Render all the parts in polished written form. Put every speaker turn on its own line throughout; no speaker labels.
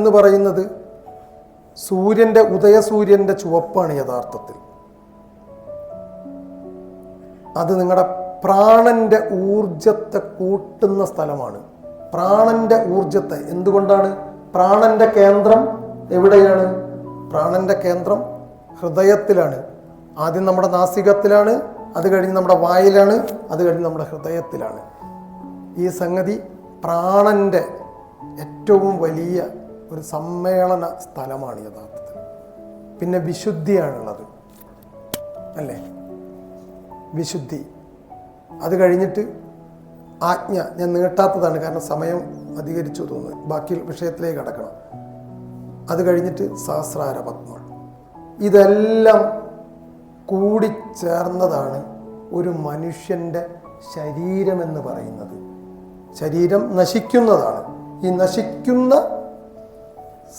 എന്ന് പറയുന്നത് ഉദയസൂര്യൻ്റെ ചുവപ്പാണ് യഥാർത്ഥത്തിൽ. അത് നിങ്ങളുടെ പ്രാണന്റെ ഊർജത്തെ കൂട്ടുന്ന സ്ഥലമാണ്. പ്രാണന്റെ ഊർജത്തെ എന്തുകൊണ്ടാണ്? പ്രാണന്റെ കേന്ദ്രം എവിടെയാണ്? പ്രാണന്റെ കേന്ദ്രം ഹൃദയത്തിലാണ്. ആദ്യം നമ്മുടെ നാസികത്തിലാണ്, അത് കഴിഞ്ഞ് നമ്മുടെ വായിലാണ്, അത് കഴിഞ്ഞ് നമ്മുടെ ഹൃദയത്തിലാണ്. ഈ സംഗതി പ്രാണന്റെ ഏറ്റവും വലിയ ഒരു സമ്മേളന സ്ഥലമാണ് യഥാർത്ഥത്തിൽ. പിന്നെ വിശുദ്ധിയാണുള്ളത്, അല്ലേ? വിശുദ്ധി. അത് കഴിഞ്ഞിട്ട് ആജ്ഞ. ഞാൻ നീട്ടാത്തതാണ് കാരണം സമയം അധികരിച്ചു തോന്നുന്നു. ബാക്കി വിഷയത്തിലേക്ക് കടക്കണം. അത് കഴിഞ്ഞിട്ട് സഹസ്രാര പത്മം. ഇതെല്ലാം കൂടിച്ചേർന്നതാണ് ഒരു മനുഷ്യൻ്റെ ശരീരമെന്ന് പറയുന്നത്. ശരീരം നശിക്കുന്നതാണ്. ഈ നശിക്കുന്ന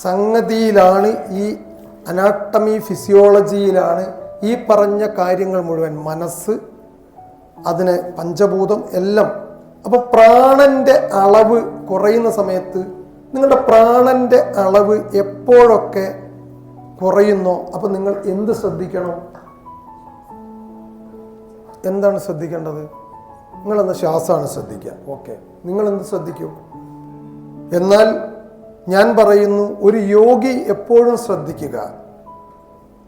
സംഗതിയിലാണ്, ഈ അനാട്ടമി ഫിസിയോളജിയിലാണ് ഈ പറഞ്ഞ കാര്യങ്ങൾ മുഴുവൻ. മനസ്സ്, അതിന് പഞ്ചഭൂതം എല്ലാം. അപ്പോൾ പ്രാണന്റെ അളവ് കുറയുന്ന സമയത്ത് നിങ്ങളുടെ പ്രാണന്റെ അളവ് എപ്പോഴൊക്കെ കുറയുന്നോ അപ്പോൾ നിങ്ങൾ എന്ത് ശ്രദ്ധിക്കണം? എന്താണ് ശ്രദ്ധിക്കേണ്ടത്? നിങ്ങളെന്ന ശ്വാസമാണ് ശ്രദ്ധിക്കുക. ഓക്കെ, നിങ്ങളെന്ത് ശ്രദ്ധിക്കൂ? എന്നാൽ ഞാൻ പറയുന്നു, ഒരു യോഗി എപ്പോഴും ശ്രദ്ധിക്കുക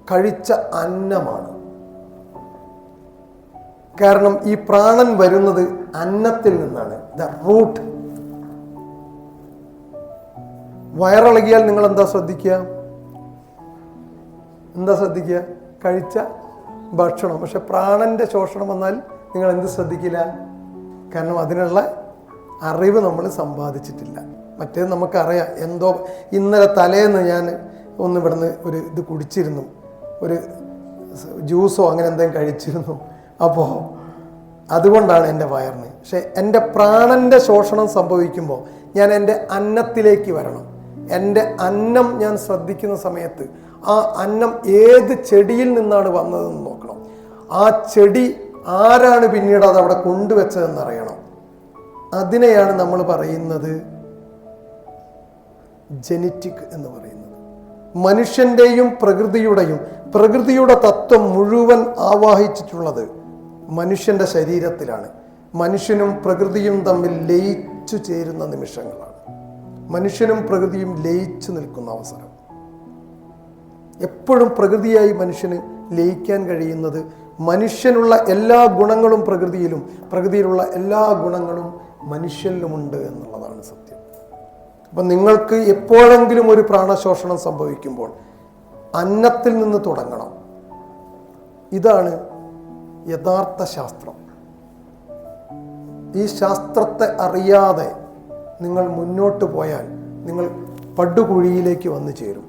കഴിച്ച അന്നമാണ്. കാരണം ഈ പ്രാണൻ വരുന്നത് അന്നത്തിൽ നിന്നാണ്. The root. വയറിളകിയാൽ നിങ്ങൾ എന്താ ശ്രദ്ധിക്കുക? കഴിച്ച ഭക്ഷണം. പക്ഷെ പ്രാണന്റെ ശോഷണം വന്നാൽ നിങ്ങൾ എന്ത് ശ്രദ്ധിക്കില്ല? കാരണം അതിനുള്ള അറിവ് നമ്മൾ സമ്പാദിച്ചിട്ടില്ല. മറ്റേത് നമുക്കറിയാം. എന്തോ ഇന്നലെ തലേന്ന് ഞാൻ ഒന്ന് ഇവിടുന്ന് ഒരു ഇത് കുടിച്ചിരുന്നു, ഒരു ജ്യൂസോ അങ്ങനെ എന്തെങ്കിലും കഴിച്ചിരുന്നു. അപ്പോൾ അതുകൊണ്ടാണ് എൻ്റെ വയറിന്. പക്ഷെ എൻ്റെ പ്രാണന്റെ ശോഷണം സംഭവിക്കുമ്പോൾ ഞാൻ എൻ്റെ അന്നത്തിലേക്ക് വരണം. എൻ്റെ അന്നം ഞാൻ ശ്രദ്ധിക്കുന്ന സമയത്ത് ആ അന്നം ഏത് ചെടിയിൽ നിന്നാണ് വന്നതെന്ന് നോക്കണം. ആ ചെടി ആരാണ് പിന്നീട് അത് അവിടെ കൊണ്ടുവച്ചതെന്ന് അറിയണം. അതിനെയാണ് നമ്മൾ പറയുന്നത് ജെനറ്റിക് എന്ന് പറയുന്നത്. മനുഷ്യൻ്റെയും പ്രകൃതിയുടെ തത്വം മുഴുവൻ ആവാഹിച്ചിട്ടുള്ളത് മനുഷ്യൻ്റെ ശരീരത്തിലാണ്. മനുഷ്യനും പ്രകൃതിയും തമ്മിൽ ലയിച്ചു ചേരുന്ന നിമിഷങ്ങളാണ്. മനുഷ്യനും പ്രകൃതിയും ലയിച്ചു നിൽക്കുന്ന അവസരം. എപ്പോഴും പ്രകൃതിയായി മനുഷ്യന് ലയിക്കാൻ കഴിയുന്നത് മനുഷ്യനുള്ള എല്ലാ ഗുണങ്ങളും പ്രകൃതിയിലും, പ്രകൃതിയിലുള്ള എല്ലാ ഗുണങ്ങളും മനുഷ്യനിലുമുണ്ട് എന്നുള്ളതാണ് സത്യം. അപ്പം നിങ്ങൾക്ക് എപ്പോഴെങ്കിലും ഒരു പ്രാണശോഷണം സംഭവിക്കുമ്പോൾ അന്നത്തിൽ നിന്ന് തുടങ്ങണം. ഇതാണ് യഥാർത്ഥ ശാസ്ത്രം. ഈ ശാസ്ത്രത്തെ അറിയാതെ നിങ്ങൾ മുന്നോട്ട് പോയാൽ നിങ്ങൾ പടുകുഴിയിലേക്ക് വന്നു ചേരും.